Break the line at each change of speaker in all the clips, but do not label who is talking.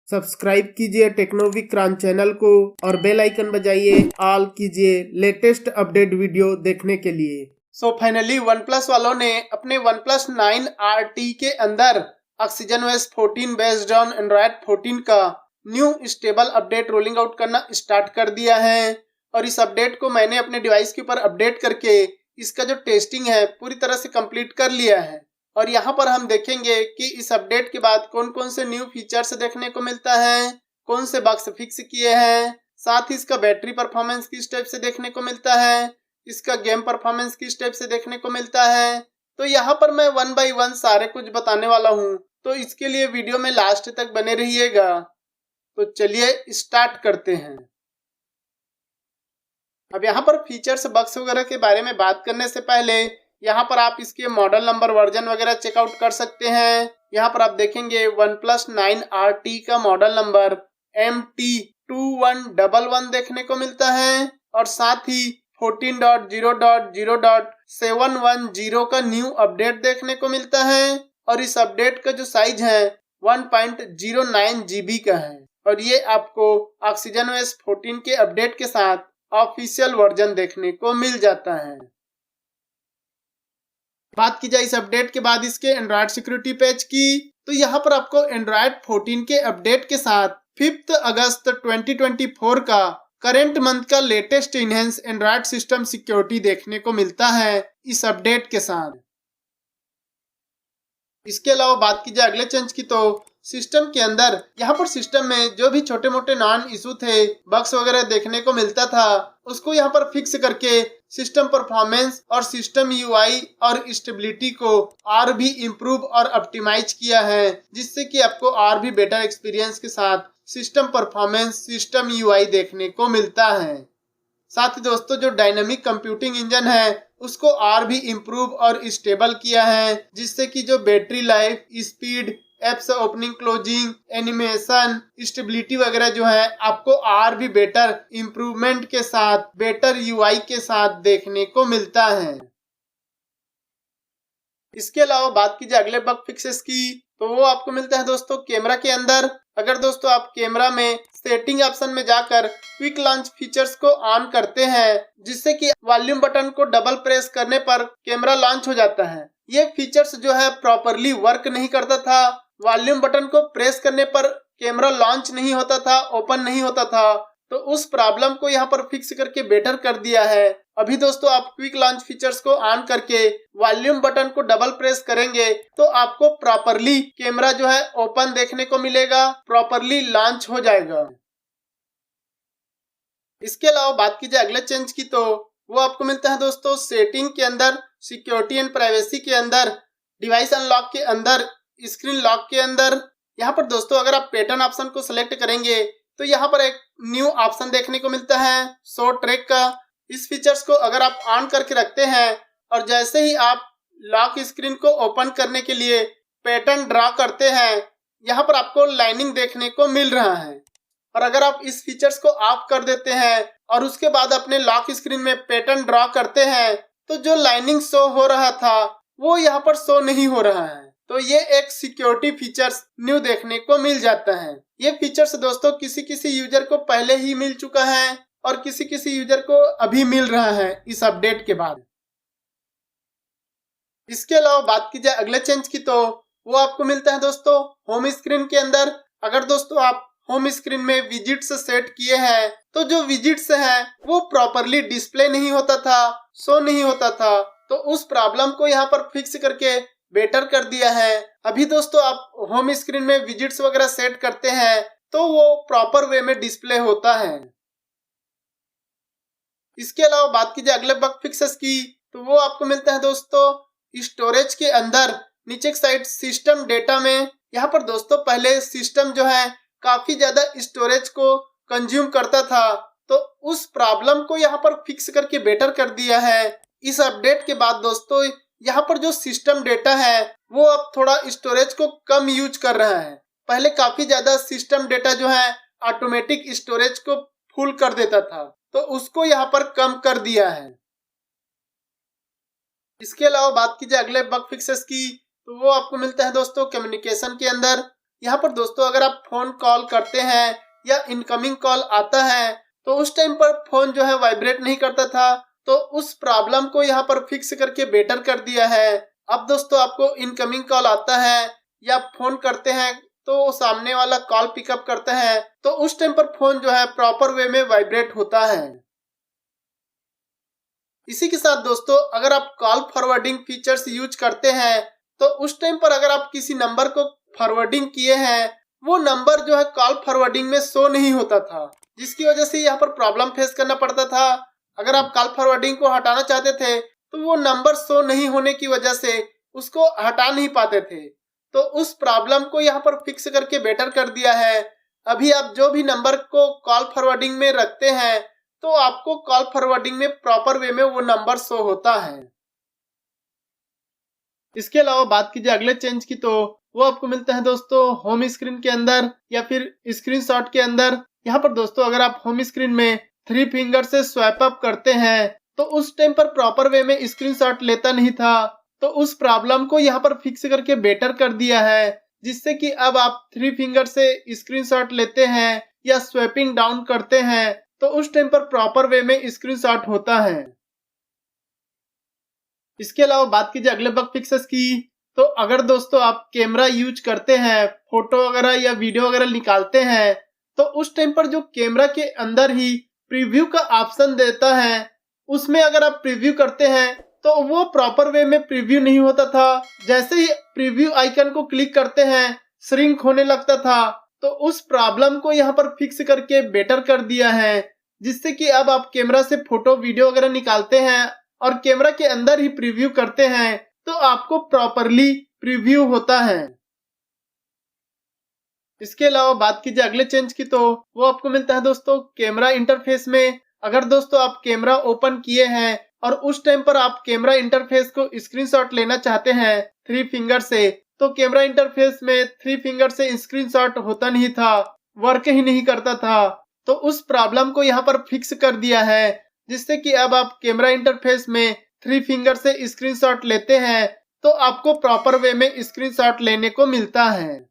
Subscribe कीजिए टेक्नोविक्रांत channel को और बेल आइकन बजाइए, ऑल कीजिए लेटेस्ट अपडेट वीडियो देखने के लिए। फाइनली OnePlus वालों ने अपने OnePlus 9 RT के अंदर OxygenOS 14 बेस्ड ऑन एंड्रॉयड 14 का new stable update rolling out करना स्टार्ट कर दिया है। और इस अपडेट को मैंने अपने डिवाइस के ऊपर अपडेट करके इसका जो टेस्टिंग है पूरी तरह से कंप्लीट कर लिया है। और यहाँ पर हम देखेंगे कि इस अपडेट के बाद कौन कौन से न्यू फीचर्स देखने को मिलता है, कौन से बग्स फिक्स किए हैं, साथ ही इसका बैटरी परफॉर्मेंस किस टाइप से देखने को मिलता है, इसका गेम परफॉर्मेंस किस टाइप से देखने को मिलता है। तो यहाँ पर मैं 1 बाय 1 सारे कुछ बताने वाला हूँ, तो इसके लिए वीडियो में लास्ट तक बने रहिएगा। तो चलिए स्टार्ट करते हैं। अब यहाँ पर फीचर्स बग्स वगैरह के बारे में बात करने से पहले यहाँ पर आप इसके मॉडल नंबर, वर्जन वगैरह चेकआउट कर सकते हैं। यहाँ पर आप देखेंगे OnePlus 9 RT का मॉडल नंबर MT2111 देखने को मिलता है और साथ ही 14.0.0.710 का न्यू अपडेट देखने को मिलता है। और इस अपडेट का जो साइज है 1.09 GB का है और ये आपको OxygenOS 14 के अपडेट के साथ ऑफिशियल वर्जन देखने को मिल जाता है। बात की जाए इस अपडेट के बाद इसके एंड्रॉयड सिक्योरिटी पैच की, तो यहाँ पर आपको एंड्रॉयड 14 के अपडेट के साथ 5 अगस्त 2024 का करेंट मंथ का latest enhance Android system security देखने को मिलता है इस अपडेट के साथ। इसके अलावा बात की जाए अगले चेंज की, तो सिस्टम के अंदर यहाँ पर सिस्टम में जो भी छोटे मोटे नॉन इशू थे, बग्स वगैरह देखने को मिलता था, उसको यहाँ पर फिक्स करके सिस्टम परफॉर्मेंस और सिस्टम UI और स्टेबिलिटी को और भी इम्प्रूव और ऑप्टिमाइज किया है, जिससे कि आपको और भी बेटर एक्सपीरियंस के साथ सिस्टम परफॉर्मेंस, सिस्टम UI देखने को मिलता है। साथ ही दोस्तों जो डायनामिक कंप्यूटिंग इंजन है उसको और भी इम्प्रूव और स्टेबल किया है, जिससे कि जो battery life, speed, apps opening closing, animation, stability वगैरह जो है आपको और भी बेटर इम्प्रूवमेंट के साथ, बेटर UI के साथ देखने को मिलता है। इसके अलावा बात की जाए अगले बग फिक्सेस की, तो वो आपको मिलता है दोस्तों कैमरा के अंदर। अगर दोस्तों आप कैमरा में सेटिंग ऑप्शन में जाकर क्विक लॉन्च फीचर्स को ऑन करते हैं, जिससे कि वॉल्यूम बटन को डबल प्रेस करने पर कैमरा लॉन्च हो जाता है, ये फीचर्स जो है प्रॉपरली वर्क नहीं करता था। वॉल्यूम बटन को प्रेस करने पर कैमरा लॉन्च नहीं होता था, ओपन नहीं होता था। तो उस प्रॉब्लम को यहाँ पर फिक्स करके बेटर कर दिया है। अभी दोस्तों आप क्विक लॉन्च फीचर्स को ऑन करके वॉल्यूम बटन को डबल प्रेस करेंगे तो आपको प्रॉपरली कैमरा जो है ओपन देखने को मिलेगा, प्रॉपरली लॉन्च हो जाएगा। इसके अलावा बात की जाए अगले चेंज की, तो वो आपको मिलता है दोस्तों सेटिंग के अंदर, सिक्योरिटी एंड प्राइवेसी के अंदर, डिवाइस अनलॉक के अंदर, स्क्रीन लॉक के अंदर। यहाँ पर दोस्तों अगर आप पैटर्न ऑप्शन को सिलेक्ट करेंगे तो यहाँ पर एक न्यू ऑप्शन देखने को मिलता है शो ट्रैक का। इस फीचर्स को अगर आप ऑन करके रखते हैं और जैसे ही आप लॉक स्क्रीन को ओपन करने के लिए पैटर्न ड्रा करते हैं, यहाँ पर आपको लाइनिंग देखने को मिल रहा है। और अगर आप इस फीचर्स को ऑफ कर देते हैं और उसके बाद अपने लॉक स्क्रीन में पैटर्न ड्रा करते हैं तो जो लाइनिंग शो हो रहा था वो यहाँ पर शो नहीं हो रहा है। तो ये एक सिक्योरिटी फीचर्स न्यू देखने को मिल जाता है। ये फीचर्स दोस्तों किसी किसी यूजर को पहले ही मिल चुका है और किसी किसी यूजर को अभी मिल रहा है इस अपडेट के बाद। इसके अलावा बात की जाए अगले चेंज की, तो वो आपको मिलता है दोस्तों होम स्क्रीन के अंदर। अगर दोस्तों आप होम स्क्रीन में विजिट्स सेट किए हैं तो जो विजिट्स हैं वो प्रॉपरली डिस्प्ले नहीं होता था, शो नहीं होता था। तो उस प्रॉब्लम को यहाँ पर फिक्स करके बेटर कर दिया है। अभी दोस्तों आप होम स्क्रीन में विजिट्स वगैरह सेट करते हैं तो वो प्रॉपर वे में डिस्प्ले होता है। इसके अलावा बात की जाए अगले बग फिक्सेस की, तो वो आपको मिलता है दोस्तों स्टोरेज के अंदर नीचे की साइड सिस्टम डेटा में। यहाँ पर दोस्तों पहले सिस्टम जो है काफी ज्यादा स्टोरेज को कंज्यूम करता था, तो उस प्रॉब्लम को यहाँ पर फिक्स करके बेटर कर दिया है। इस अपडेट के बाद दोस्तों यहाँ पर जो सिस्टम डेटा है वो अब थोड़ा स्टोरेज को कम यूज कर रहा है। पहले काफी ज्यादा सिस्टम डेटा जो है ऑटोमेटिक स्टोरेज को फुल कर देता था, तो उसको यहाँ पर कम कर दिया है। इसके अलावा बात की जाए अगले बग फिक्सेस की, तो वो आपको मिलता है दोस्तों कम्युनिकेशन के अंदर। यहाँ पर दोस्तों अगर आप फोन कॉल करते हैं या इनकमिंग कॉल आता है तो उस टाइम पर फोन जो है वाइब्रेट नहीं करता था, तो उस प्रॉब्लम को यहाँ पर फिक्स करके बेटर कर दिया है। अब दोस्तों आपको इनकमिंग कॉल आता है या फोन करते हैं तो सामने वाला कॉल पिकअप करता है तो उस टाइम पर फोन जो है प्रॉपर वे में वाइब्रेट होता है। इसी के साथ दोस्तों अगर आप कॉल फॉरवर्डिंग फीचर्स यूज करते हैं तो उस टाइम पर अगर आप किसी नंबर को फॉरवर्डिंग किए हैं, वो नंबर जो है कॉल फॉरवर्डिंग में शो नहीं होता था, जिसकी वजह से यहाँ पर प्रॉब्लम फेस करना पड़ता था। अगर आप कॉल फॉरवर्डिंग को हटाना चाहते थे तो वो नंबर शो नहीं होने की वजह से उसको हटा नहीं पाते थे, तो उस प्रॉब्लम को यहाँ पर फिक्स करके बेटर कर दिया है। अभी आप जो भी नंबर को कॉल फॉरवर्डिंग में रखते हैं तो आपको कॉल फॉरवर्डिंग में प्रॉपर वे में वो नंबर शो होता है। इसके अलावा बात कीजिए अगले चेंज की, तो वो आपको मिलता है दोस्तों होम स्क्रीन के अंदर या फिर स्क्रीनशॉट के अंदर। यहाँ पर दोस्तों अगर आप होम स्क्रीन में 3 फिंगर से स्वाइप अप करते हैं तो उस टाइम पर प्रॉपर वे में स्क्रीनशॉट लेता नहीं था, तो उस प्रॉब्लम को यहाँ पर फिक्स करके बेटर कर दिया है, जिससे कि अब आप 3 फिंगर से स्क्रीनशॉट लेते हैं या स्वाइपिंग डाउन करते हैं तो उस टाइम पर प्रॉपर वे में स्क्रीनशॉट होता है। इसके अलावा बात कीजिए अगले बग फिक्सेस की, तो अगर दोस्तों आप कैमरा यूज करते हैं, फोटो वगैरह या वीडियो वगैरह निकालते हैं, तो उस टाइम पर जो कैमरा के अंदर ही प्रीव्यू का ऑप्शन देता है, उसमें अगर आप प्रीव्यू करते हैं तो वो प्रॉपर वे में प्रीव्यू नहीं होता था। जैसे ही प्रीव्यू आइकन को क्लिक करते हैं श्रिंक होने लगता था, तो उस प्रॉब्लम को यहाँ पर फिक्स करके बेटर कर दिया है, जिससे कि अब आप कैमरा से फोटो वीडियो वगैरह निकालते हैं और कैमरा के अंदर ही प्रीव्यू करते हैं तो आपको प्रॉपरली प्रीव्यू होता है। इसके अलावा बात कीजिए अगले चेंज की, तो वो आपको मिलता है दोस्तों कैमरा इंटरफेस में। अगर दोस्तों आप कैमरा ओपन किए हैं और उस टाइम पर आप कैमरा इंटरफेस को स्क्रीनशॉट लेना चाहते हैं 3 फिंगर से, तो कैमरा इंटरफेस में 3 फिंगर से स्क्रीनशॉट होता नहीं था, वर्क ही नहीं करता था, तो उस प्रॉब्लम को यहाँ पर फिक्स कर दिया है, जिससे कि अब आप कैमरा इंटरफेस में 3 फिंगर से स्क्रीनशॉट लेते हैं तो आपको प्रॉपर वे में स्क्रीनशॉट लेने को मिलता है।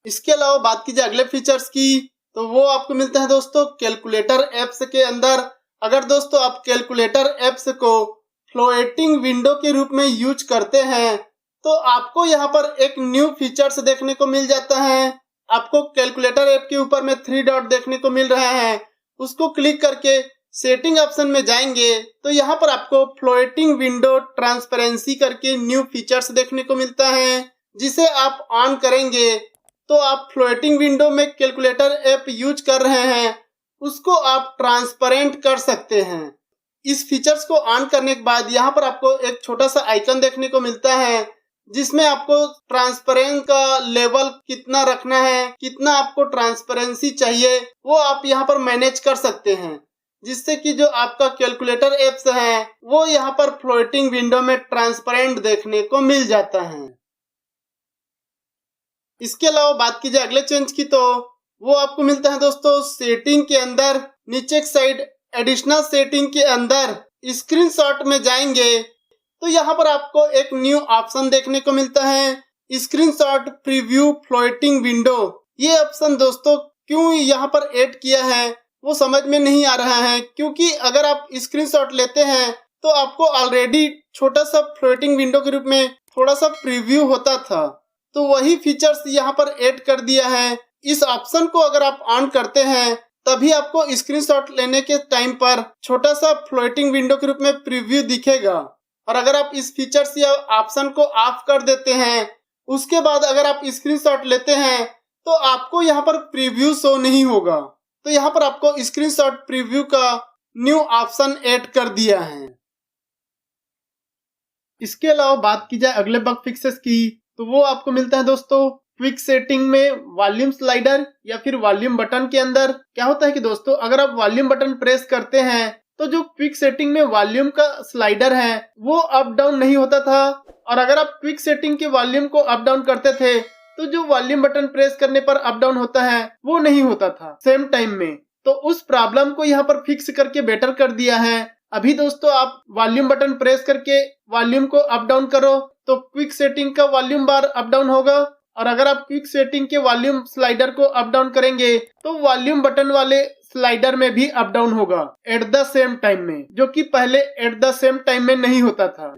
इसके अलावा बात कीजिए अगले फीचर्स की, तो वो आपको मिलता है दोस्तों कैलकुलेटर एप्स के अंदर। अगर दोस्तों आप कैलकुलेटर एप्स को फ्लोटिंग विंडो के रूप में यूज करते हैं तो आपको यहाँ पर एक न्यू फीचर्स देखने को मिल जाता है। आपको कैलकुलेटर ऐप के ऊपर में 3 डॉट देखने को मिल रहा है, उसको क्लिक करके सेटिंग ऑप्शन में जाएंगे तो यहाँ पर आपको फ्लोटिंग विंडो ट्रांसपेरेंसी करके न्यू फीचर्स देखने को मिलता है, जिसे आप ऑन करेंगे तो आप फ्लोटिंग विंडो में कैलकुलेटर ऐप यूज कर रहे हैं उसको आप ट्रांसपेरेंट कर सकते हैं। इस फीचर्स को ऑन करने के बाद यहाँ पर आपको एक छोटा सा आइकन देखने को मिलता है, जिसमें आपको ट्रांसपेरेंस का लेवल कितना रखना है, कितना आपको ट्रांसपेरेंसी चाहिए, वो आप यहाँ पर मैनेज कर सकते हैं, जिससे कि जो आपका कैलकुलेटर एप्स है वो यहाँ पर फ्लोटिंग विंडो में ट्रांसपेरेंट देखने को मिल जाता है। इसके अलावा बात कीजिए अगले चेंज की, तो वो आपको मिलता है दोस्तों सेटिंग के अंदर नीचे एक साइड एडिशनल सेटिंग के अंदर स्क्रीनशॉट में जाएंगे तो यहाँ पर आपको एक न्यू ऑप्शन देखने को मिलता है, स्क्रीनशॉट प्रीव्यू फ्लोटिंग विंडो। ये ऑप्शन दोस्तों क्यों यहाँ पर ऐड किया है वो समझ में नहीं आ रहा है, क्योंकि अगर आप स्क्रीनशॉट लेते हैं तो आपको ऑलरेडी छोटा सा फ्लोटिंग विंडो के रूप में थोड़ा सा प्रीव्यू होता था, तो वही फीचर्स यहाँ पर ऐड कर दिया है। इस ऑप्शन को अगर आप ऑन करते हैं तभी आपको स्क्रीनशॉट लेने के टाइम पर छोटा सा फ्लोटिंग विंडो के रूप में प्रीव्यू दिखेगा, और अगर आप इस फीचर्स या ऑप्शन को ऑफ कर देते हैं उसके बाद अगर आप स्क्रीनशॉट लेते हैं तो आपको यहाँ पर प्रीव्यू शो नहीं होगा। तो यहाँ पर आपको स्क्रीनशॉट प्रीव्यू का न्यू ऑप्शन ऐड कर दिया है। इसके अलावा बात की जाए अगले बग फिक्सेस की, तो वो आपको मिलता है दोस्तों क्विक सेटिंग में वॉल्यूम स्लाइडर या फिर वॉल्यूम बटन के अंदर। क्या होता है कि दोस्तों अगर आप वॉल्यूम बटन प्रेस करते हैं तो जो क्विक सेटिंग में वॉल्यूम का स्लाइडर है वो अप डाउन नहीं होता था, और अगर आप क्विक सेटिंग के वॉल्यूम को अप डाउन करते थे तो जो वॉल्यूम बटन प्रेस करने पर अप डाउन होता है वो नहीं होता था सेम टाइम में। तो उस प्रॉब्लम को यहाँ पर फिक्स करके बेटर कर दिया है। अभी दोस्तों आप वॉल्यूम बटन प्रेस करके वॉल्यूम को अप डाउन करो तो क्विक सेटिंग का वॉल्यूम बार अप डाउन होगा, और अगर आप क्विक सेटिंग के वॉल्यूम स्लाइडर को अप डाउन करेंगे तो वॉल्यूम बटन वाले स्लाइडर में भी अप डाउन होगा एट द सेम टाइम में, जो कि पहले एट द सेम टाइम में नहीं होता था।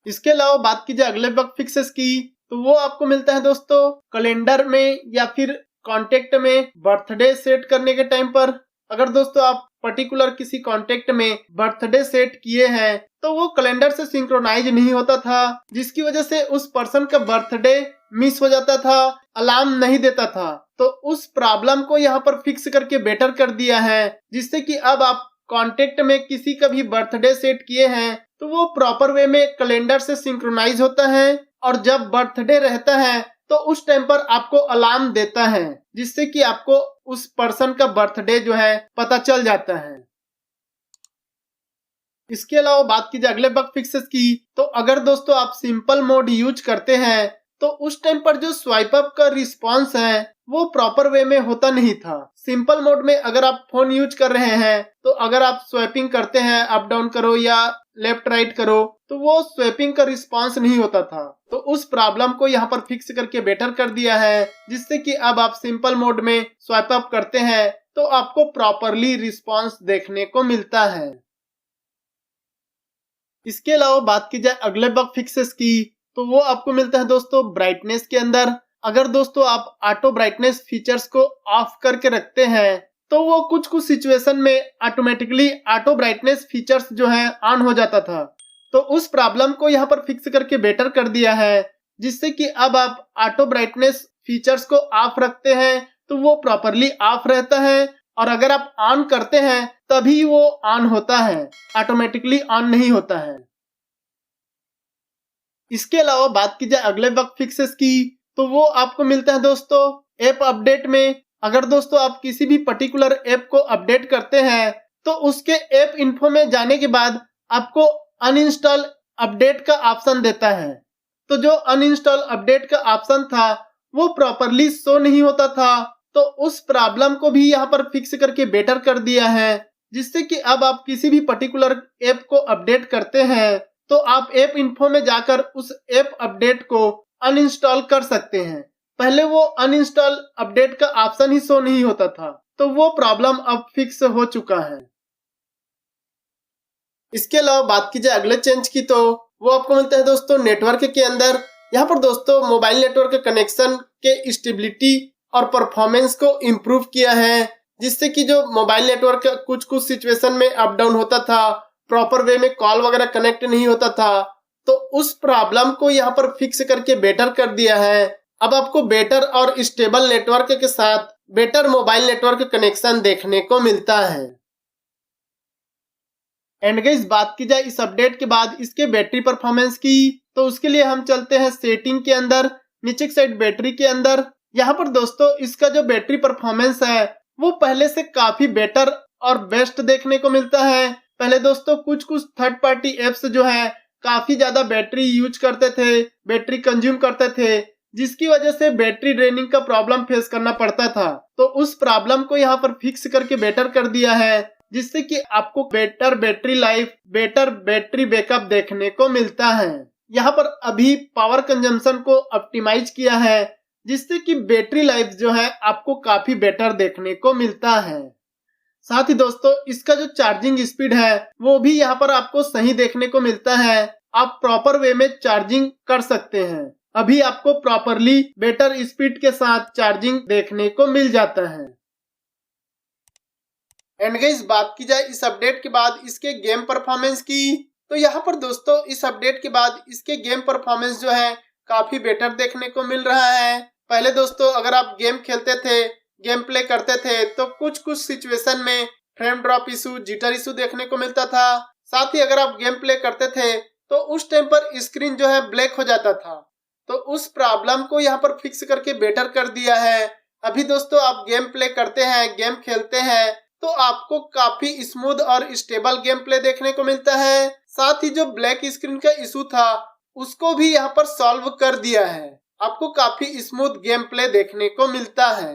इसके अलावा बात कीजिए अगले बग फिक्सेस की, तो वो आपको मिलता है दोस्तों कैलेंडर में या फिर कॉन्टेक्ट में बर्थडे सेट करने के टाइम पर। अगर दोस्तों आप पर्टिकुलर किसी कॉन्टेक्ट में बर्थडे सेट किए हैं तो वो कैलेंडर से सिंक्रोनाइज नहीं होता था, जिसकी वजह से उस पर्सन का बर्थडे मिस हो जाता था, अलार्म नहीं देता था। तो उस प्रॉब्लम को यहाँ पर फिक्स करके बेटर कर दिया है, जिससे कि अब आप कॉन्टेक्ट में किसी का भी बर्थडे सेट किए हैं तो वो प्रॉपर वे में कैलेंडर से सिंक्रोनाइज होता है, और जब बर्थडे रहता है तो उस टाइम पर आपको अलार्म देता है, जिससे कि आपको उस पर्सन का बर्थडे जो है पता चल जाता है। इसके अलावा बात कीजिए अगले बग फिक्सेस की, तो अगर दोस्तों आप सिंपल मोड यूज करते हैं तो उस टाइम पर जो स्वाइप अप का रिस्पांस है वो प्रॉपर वे में होता नहीं था। सिंपल मोड में अगर आप फोन यूज कर रहे हैं तो अगर आप स्वैपिंग करते हैं, अप डाउन करो या लेफ्ट राइट करो, तो वो स्वैपिंग का रिस्पांस नहीं होता था। तो उस प्रॉब्लम को यहाँ पर फिक्स करके बेटर कर दिया है, जिससे कि अब आप सिंपल मोड में स्वाइप अप करते हैं तो आपको प्रॉपरली रिस्पांस देखने को मिलता है। इसके अलावा बात की जाए अगले बग फिक्सेस की, तो वो आपको मिलता है दोस्तों ब्राइटनेस के अंदर। अगर दोस्तों आप ऑटो ब्राइटनेस फीचर्स को ऑफ करके रखते हैं तो वो कुछ सिचुएशन में ऑटोमेटिकली ऑटो ब्राइटनेस फीचर्स जो है ऑन हो जाता था। तो उस प्रॉब्लम को यहाँ पर फिक्स करके बेटर कर दिया है, जिससे कि अब आप ऑटो ब्राइटनेस फीचर्स को ऑफ रखते हैं तो वो प्रॉपरली ऑफ रहता है, और अगर आप ऑन करते हैं तभी वो ऑन होता है, ऑटोमेटिकली ऑन नहीं होता है। इसके अलावा बात की जाए अगले बग फिक्सेस की, तो वो आपको मिलता है दोस्तों ऐप अपडेट में। अगर दोस्तों आप किसी भी पर्टिकुलर ऐप को अपडेट करते हैं तो उसके ऐप इन्फो में जाने के बाद आपको अनइंस्टॉल अपडेट का ऑप्शन देता है। तो जो अनइंस्टॉल अपडेट का ऑप्शन था वो प्रॉपरली शो नहीं होता था, तो उस प्रॉब्लम को भी यहाँ पर फिक्स करके बेटर कर दिया है, जिससे कि अब आप किसी भी पर्टिकुलर ऐप को अपडेट करते हैं तो आप ऐप इन्फो में जाकर उस ऐप अपडेट को अनइंस्टॉल कर सकते हैं। पहले वो अनइंस्टॉल अपडेट का ऑप्शन ही शो नहीं होता था, तो वो प्रॉब्लम अब फिक्स हो चुका है। इसके अलावा बात की जाए अगले चेंज की, तो वो आपको मिलता है दोस्तों नेटवर्क के अंदर। यहाँ पर दोस्तों मोबाइल नेटवर्क कनेक्शन के स्टेबिलिटी और परफॉर्मेंस को इम्प्रूव किया है, जिससे कि जो मोबाइल नेटवर्क कुछ सिचुएशन में अप डाउन होता था, प्रॉपर वे में कॉल वगैरह कनेक्ट नहीं होता था, तो उस प्रॉब्लम को यहाँ पर फिक्स करके बेटर कर दिया है। अब आपको बेटर और स्टेबल नेटवर्क के साथ बेटर मोबाइल नेटवर्क कनेक्शन देखने को मिलता है। एंड गाइस बात की जाए इस अपडेट के बाद इसके बैटरी परफॉर्मेंस की, तो उसके लिए हम चलते हैं सेटिंग के अंदर, नीचे की साइड बैटरी के अंदर। यहाँ पर दोस्तों इसका जो बैटरी परफॉर्मेंस है वो पहले से काफी बेटर और बेस्ट देखने को मिलता है। पहले दोस्तों कुछ थर्ड पार्टी एप्स जो है काफी ज्यादा बैटरी यूज करते थे, बैटरी कंज्यूम करते थे, जिसकी वजह से बैटरी ड्रेनिंग का प्रॉब्लम फेस करना पड़ता था। तो उस प्रॉब्लम को यहाँ पर फिक्स करके बेटर कर दिया है, जिससे कि आपको better battery life, better battery backup देखने को मिलता है। यहाँ पर अभी पावर कंजम्पशन को ऑप्टिमाइज किया है, जिससे कि बैटरी लाइफ जो है आपको काफी बेटर देखने को मिलता है। साथ ही दोस्तों इसका जो चार्जिंग स्पीड है वो भी यहाँ पर आपको सही देखने को मिलता है, आप प्रॉपर वे में चार्जिंग कर सकते हैं। अभी आपको प्रॉपरली बेटर स्पीड के साथ चार्जिंग देखने को मिल जाता है। एंड गाइस बात की जाए इस अपडेट के बाद इसके गेम परफॉर्मेंस की, तो यहाँ पर दोस्तों इस अपडेट के बाद इसके गेम परफॉर्मेंस जो है काफी बेटर देखने को मिल रहा है। पहले दोस्तों अगर आप गेम खेलते थे, गेम प्ले करते थे, तो कुछ सिचुएशन में frame drop issue, jitter issue देखने को मिलता था। साथ ही अगर आप गेम प्ले करते थे तो उस टाइम पर स्क्रीन जो है ब्लैक हो जाता था। तो उस प्रॉब्लम को यहाँ पर फिक्स करके बेटर कर दिया है। अभी दोस्तों आप गेम प्ले करते हैं, गेम खेलते हैं, तो आपको काफी स्मूथ और स्टेबल गेम प्ले देखने को मिलता है। साथ ही जो ब्लैक स्क्रीन का इशू था उसको भी यहाँ पर सॉल्व कर दिया है, आपको काफी स्मूथ गेम प्ले देखने को मिलता है।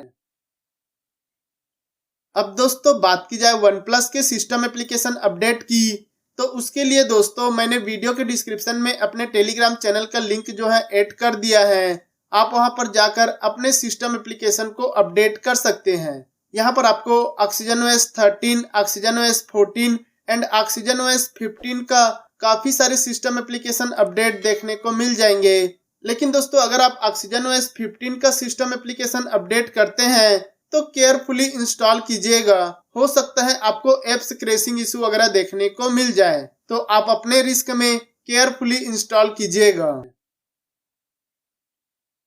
अब दोस्तों बात की जाए वन प्लस के सिस्टम एप्लीकेशन अपडेट की, तो उसके लिए दोस्तों मैंने वीडियो के डिस्क्रिप्शन में अपने टेलीग्राम चैनल का लिंक जो है ऐड कर दिया है। आप वहां पर जाकर अपने सिस्टम एप्लीकेशन को अपडेट कर सकते हैं। यहाँ पर आपको oxygen OS 13, oxygen OS 14 and oxygen OS 15 का काफी सारे सिस्टम एप्लीकेशन अपडेट देखने को मिल जाएंगे। लेकिन दोस्तों अगर आप ऑक्सीजन OS 15 का सिस्टम एप्लीकेशन अपडेट करते हैं तो केयरफुली इंस्टॉल कीजिएगा। हो सकता है आपको एप्स क्रैशिंग इशू वगैरह देखने को मिल जाए, तो आप अपने रिस्क में केयरफुली इंस्टॉल कीजिएगा।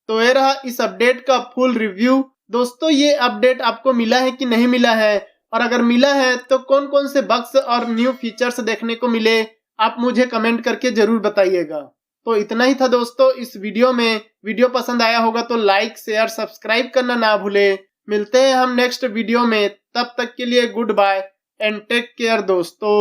तो ये रहा इस अपडेट का फुल रिव्यू। दोस्तों ये अपडेट आपको मिला है कि नहीं मिला है, और अगर मिला है तो कौन कौन से बग्स और न्यू फीचर्स देखने को मिले, आप मुझे कमेंट करके जरूर बताइएगा। तो इतना ही था दोस्तों इस वीडियो में। वीडियो पसंद आया होगा तो लाइक, शेयर, सब्सक्राइब करना ना भूले। मिलते हैं हम नेक्स्ट वीडियो में, तब तक के लिए goodbye and take care दोस्तों।